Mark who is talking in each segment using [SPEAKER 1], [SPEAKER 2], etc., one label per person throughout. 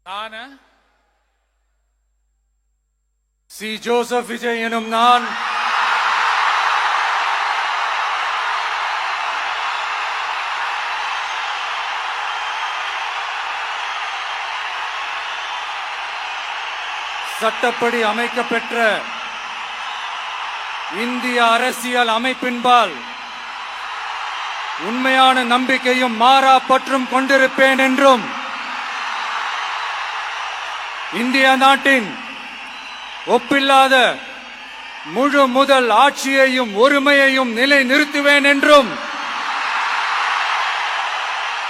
[SPEAKER 1] நான் C. Joseph Vijay எனும் நான் சட்டப்படி அமைக்கப்பெற்ற இந்திய அரசியல் அமைப்பின்பால் உண்மையான நம்பிக்கையும் மாறா பற்றும் கொண்டிருப்பேன் என்றும் இந்திய நாட்டின் ஒப்பில்லாத முழு முதல் ஆட்சியையும் ஒருமையையும் நிலை நிறுத்துவேன் என்றும்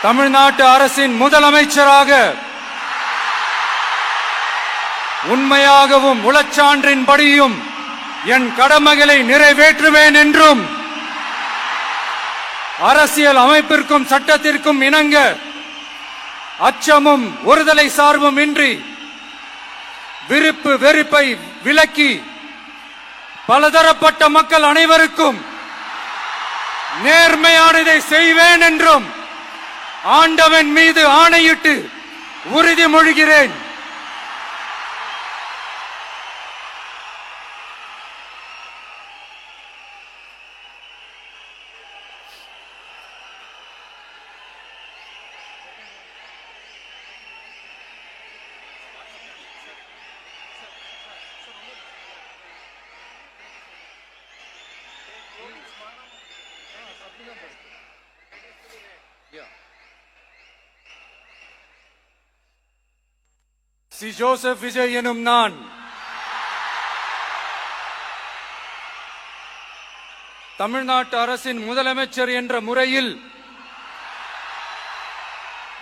[SPEAKER 1] தமிழ்நாட்டு அரசின் முதலமைச்சராக உண்மையாகவும் உளச்சான்றின்படியும் என் கடமைகளை நிறைவேற்றுவேன் என்றும் அரசியல் அமைப்பிற்கும் சட்டத்திற்கும் இணங்க அச்சமும் ஒருதலை சார்பும் இன்றி விருப்பு வெறுப்பை விலக்கி பலதரப்பட்ட மக்கள் அனைவருக்கும் நேர்மையானதை செய்வேன் என்றும் ஆண்டவன் மீது ஆணையிட்டு உறுதிமொழிகிறேன். சி. ஜோசப் விஜய் எனும் நான் தமிழ்நாட்டு அரசின் முதலமைச்சர் என்ற முறையில்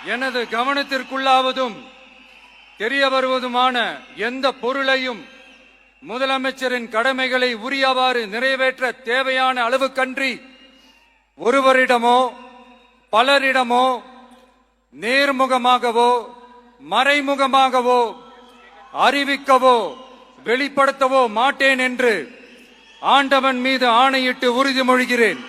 [SPEAKER 1] எனது கவனத்திற்குள்ளாவதும் தெரிய வருவதுமான எந்த பொருளையும் முதலமைச்சரின் கடமைகளை உரியவாறு நிறைவேற்ற தேவையான அளவுக்கன்றி ஒருவரிடமோ பலரிடமோ நேர்முகமாகவோ மறைமுகமாகவோ அறிவிக்கவோ வெளிப்படுத்தவோ மாட்டேன் என்று ஆண்டவன் மீது ஆணையிட்டு உறுதிமொழிகிறேன்.